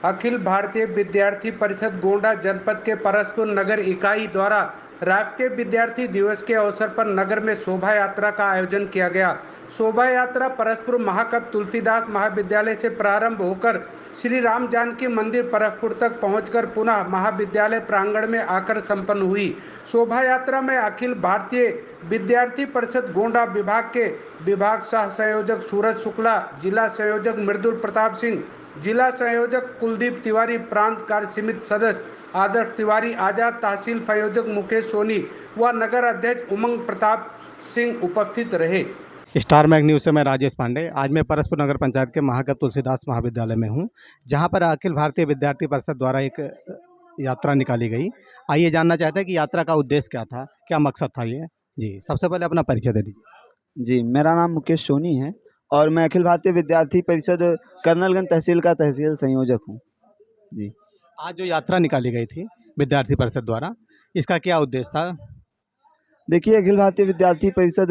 अखिल भारतीय विद्यार्थी परिषद गोंडा जनपद के परसपुर नगर इकाई द्वारा राष्ट्रीय विद्यार्थी दिवस के अवसर पर नगर में शोभा यात्रा का आयोजन किया गया। शोभा यात्रा परसपुर महाकवि तुलसीदास महाविद्यालय से प्रारंभ होकर श्री राम जानकी मंदिर परसपुर तक पहुंचकर पुनः महाविद्यालय प्रांगण में आकर संपन्न हुई। शोभा यात्रा में अखिल भारतीय विद्यार्थी परिषद गोंडा विभाग के विभाग सह संयोजक सूरज शुक्ला, जिला संयोजक मृदुल प्रताप सिंह, जिला संयोजक कुलदीप तिवारी, प्रांत कार्य समिति सदस्य आदर्श तिवारी आजाद, तहसील संयोजक मुकेश सोनी व नगर अध्यक्ष उमंग प्रताप सिंह उपस्थित रहे। स्टार मैग न्यूज़ से मैं राजेश पांडे। आज मैं परसपुर नगर पंचायत के महाकवि तुलसीदास महाविद्यालय में हूं, जहां पर अखिल भारतीय विद्यार्थी परिषद द्वारा एक यात्रा निकाली गई। आइए जानना चाहते हैं कि यात्रा का उद्देश्य क्या था, क्या मकसद था ये। जी, सबसे पहले अपना परिचय दे दीजिए। जी, मेरा नाम मुकेश सोनी है और मैं अखिल भारतीय विद्यार्थी परिषद कर्नलगंज तहसील का तहसील संयोजक हूँ। जी, आज जो यात्रा निकाली गई थी विद्यार्थी परिषद द्वारा, इसका क्या उद्देश्य था? देखिए, अखिल भारतीय विद्यार्थी परिषद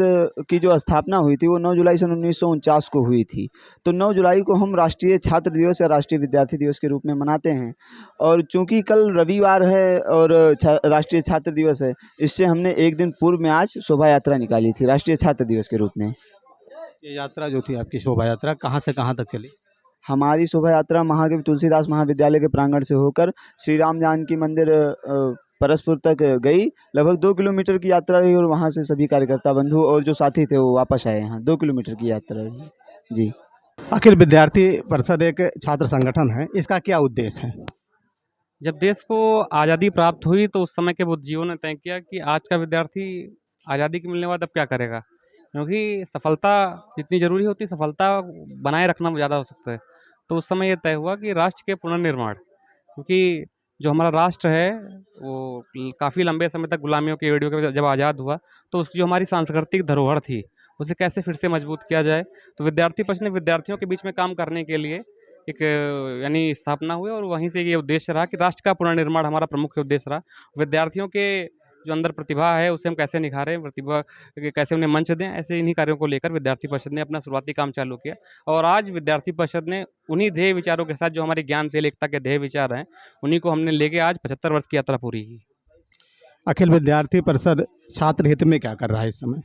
की जो स्थापना हुई थी वो 9 जुलाई सन 1949 को हुई थी। तो 9 जुलाई को हम राष्ट्रीय छात्र दिवस या राष्ट्रीय विद्यार्थी दिवस के रूप में मनाते हैं। और चूंकि कल रविवार है और राष्ट्रीय छात्र दिवस है, इससे हमने एक दिन पूर्व में आज शोभा यात्रा निकाली थी राष्ट्रीय छात्र दिवस के रूप में। ये यात्रा जो थी आपकी शोभा यात्रा कहाँ से कहाँ तक चली? हमारी शोभा यात्रा महाकवि तुलसीदास महाविद्यालय के प्रांगण से होकर श्री राम जानकी मंदिर परसपुर तक गई। लगभग 2 किलोमीटर की यात्रा रही और वहाँ से सभी कार्यकर्ता बंधु और जो साथी थे वो वापस आए यहाँ। 2 किलोमीटर की यात्रा रही। जी, अखिल विद्यार्थी परिषद एक छात्र संगठन है, इसका क्या उद्देश्य है? जब देश को आज़ादी प्राप्त हुई तो उस समय के बुद्धिजीवियों ने तय किया कि आज का विद्यार्थी आज़ादी के मिलने के बाद अब क्या करेगा, क्योंकि सफलता जितनी ज़रूरी होती है सफलता बनाए रखना ज़्यादा हो सकता है। तो उस समय ये तय हुआ कि राष्ट्र के पुनर्निर्माण, क्योंकि जो हमारा राष्ट्र है वो काफ़ी लंबे समय तक गुलामियों की एड़ियों के जब आज़ाद हुआ तो उसकी जो हमारी सांस्कृतिक धरोहर थी उसे कैसे फिर से मजबूत किया जाए। तो विद्यार्थी परिषद ने विद्यार्थियों के बीच में काम करने के लिए एक यानी स्थापना हुई और वहीं से ये उद्देश्य रहा कि राष्ट्र का पुनर्निर्माण हमारा प्रमुख उद्देश्य रहा। विद्यार्थियों के जो अंदर प्रतिभा है उसे हम कैसे निखारें, प्रतिभा कैसे उन्हें मंच दें, ऐसे इन्हीं कार्यों को लेकर विद्यार्थी परिषद ने अपना शुरुआती काम चालू किया। और आज विद्यार्थी परिषद ने उन्हीं ध्येय विचारों के साथ जो हमारे ज्ञान से एकता के ध्येय विचार हैं उन्हीं को हमने लेके आज 75 वर्ष की यात्रा पूरी की। अखिल विद्यार्थी परिषद छात्र हित में क्या कर रहा है इस समय?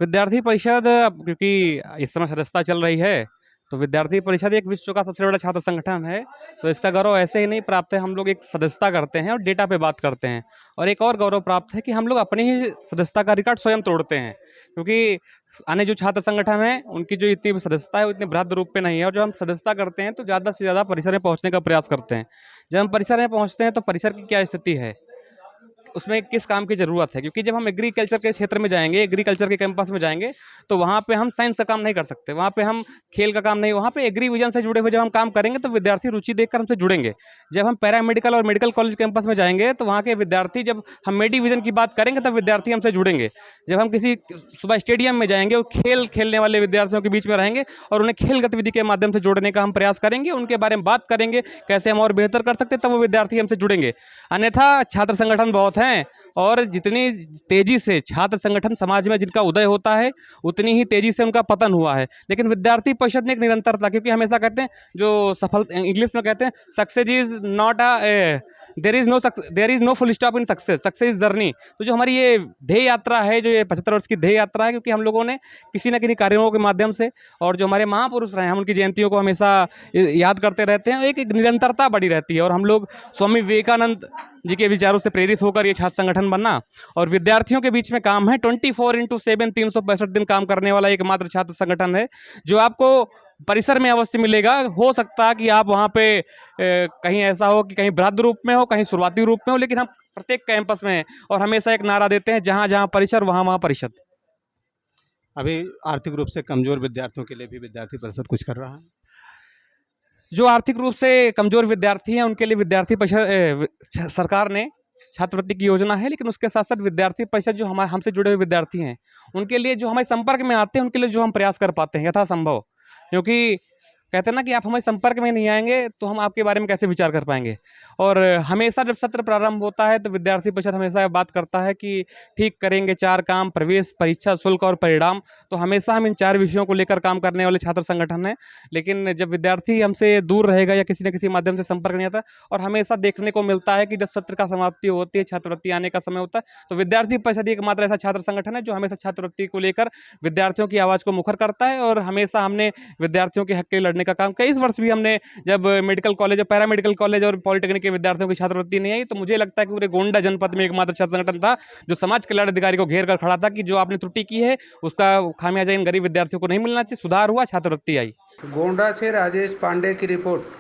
विद्यार्थी परिषद क्योंकि इस समय सदस्यता चल रही है तो विद्यार्थी परिषद एक विश्व का सबसे बड़ा छात्र संगठन है, तो इसका गौरव ऐसे ही नहीं प्राप्त है। हम लोग एक सदस्यता करते हैं और डेटा पे बात करते हैं, और एक और गौरव प्राप्त है कि हम लोग अपनी ही सदस्यता का रिकॉर्ड स्वयं तोड़ते हैं, क्योंकि अन्य जो छात्र संगठन है उनकी जो इतनी सदस्यता है वो इतने बृहद रूप पे नहीं है। और जब हम सदस्यता करते हैं तो ज़्यादा से ज़्यादा परिसर में पहुँचने का प्रयास करते हैं। जब हम परिसर में पहुँचते हैं तो परिसर की क्या स्थिति है, उसमें किस काम की ज़रूरत है, क्योंकि जब हम एग्रीकल्चर के क्षेत्र में जाएंगे, एग्रीकल्चर के कैंपस में जाएंगे तो वहाँ पे हम साइंस का काम नहीं कर सकते, वहाँ पे हम खेल का काम नहीं, वहाँ पे एग्री विजन से जुड़े हुए जब हम काम करेंगे तो विद्यार्थी रुचि देखकर हमसे जुड़ेंगे। जब हम पैरामेडिकल और मेडिकल कॉलेज कैंपस में जाएंगे तो वहाँ के विद्यार्थी, जब हम मेडी विजन की बात करेंगे तब विद्यार्थी हमसे जुड़ेंगे। जब हम किसी सुबह स्टेडियम में जाएंगे और खेल खेलने वाले विद्यार्थियों के बीच में रहेंगे और उन्हें खेल गतिविधि के माध्यम से जोड़ने का हम प्रयास करेंगे, उनके बारे में बात करेंगे कैसे हम और बेहतर कर सकते हैं, तब वो विद्यार्थी हमसे जुड़ेंगे। अन्यथा छात्र संगठन बहुत हैं और जितनी तेजी से छात्र संगठन समाज में जिनका उदय होता है उतनी ही तेजी से उनका पतन हुआ है। लेकिन विद्यार्थी परिषद ने एक निरंतरता, क्योंकि हमेशा कहते हैं जो सफल इंग्लिश में कहते हैं success is not there is no full stop in success, success is journey. तो जो हमारी ये ध्येय यात्रा है, जो ये 75 वर्ष की ध्येय यात्रा है, क्योंकि हम लोगों ने किसी न किसी कार्यों के माध्यम से और जो हमारे महापुरुष रहे हैं हम उनकी जयंतियों को हमेशा याद करते रहते हैं, एक निरंतरता बड़ी रहती है। और हम लोग स्वामी विवेकानंद जी के विचारों से प्रेरित होकर ये छात्र संगठन बनना और विद्यार्थियों के बीच में काम है। 24/7 365 दिन काम करने वाला एकमात्र छात्र संगठन है जो आपको परिसर में अवश्य मिलेगा। हो सकता है कि आप वहाँ पे कहीं ऐसा हो कि कहीं बृहद रूप में हो, कहीं शुरुआती रूप में हो, लेकिन हम प्रत्येक कैंपस में और हमेशा एक नारा देते हैं, जहाँ जहाँ परिसर वहाँ वहाँ परिषद। अभी आर्थिक रूप से कमजोर विद्यार्थियों के लिए भी विद्यार्थी परिषद कुछ कर रहा है? जो आर्थिक रूप से कमजोर विद्यार्थी हैं उनके लिए विद्यार्थी परिषद, सरकार ने छात्रवृत्ति की योजना है, लेकिन उसके साथ साथ विद्यार्थी परिषद जो हमारे हमसे जुड़े हुए विद्यार्थी हैं उनके लिए, जो हमारे संपर्क में आते हैं उनके लिए जो हम प्रयास कर पाते हैं यथासंभव, क्योंकि कहते हैं ना कि आप हमारे संपर्क में नहीं आएंगे तो हम आपके बारे में कैसे विचार कर पाएंगे। और हमेशा जब सत्र प्रारंभ होता है तो विद्यार्थी परिषद हमेशा यह बात करता है कि ठीक करेंगे 4 काम, प्रवेश, परीक्षा शुल्क और परिणाम। तो हमेशा हम इन 4 विषयों को लेकर काम करने वाले छात्र संगठन हैं। लेकिन जब विद्यार्थी हमसे दूर रहेगा या किसी न किसी माध्यम से संपर्क नहीं आता, और हमेशा देखने को मिलता है कि जब सत्र का समाप्ति होती है, छात्रवृत्ति आने का समय होता है, तो विद्यार्थी परिषद एकमात्र ऐसा छात्र संगठन है जो हमेशा छात्रवृत्ति को लेकर विद्यार्थियों की आवाज़ को मुखर करता है। और हमेशा हमने विद्यार्थियों के हक के लिए लड़ने का काम, कई इस वर्ष भी हमने, जब मेडिकल कॉलेज और पैरामेडिकल कॉलेज और पॉलिटेक्निक के विद्यार्थियों की छात्रवृत्ति नहीं आई, तो मुझे लगता है कि पूरे गोंडा जनपद में एकमात्र छात्र संगठन था जो समाज कल्याण अधिकारी को घेर कर खड़ा था कि जो आपने त्रुटि की है उसका खामियाजा इन गरीब विद्यार्थियों को नहीं मिलना चाहिए। सुधार हुआ, छात्रवृत्ति आई। गोंडा से राजेश पांडे की रिपोर्ट।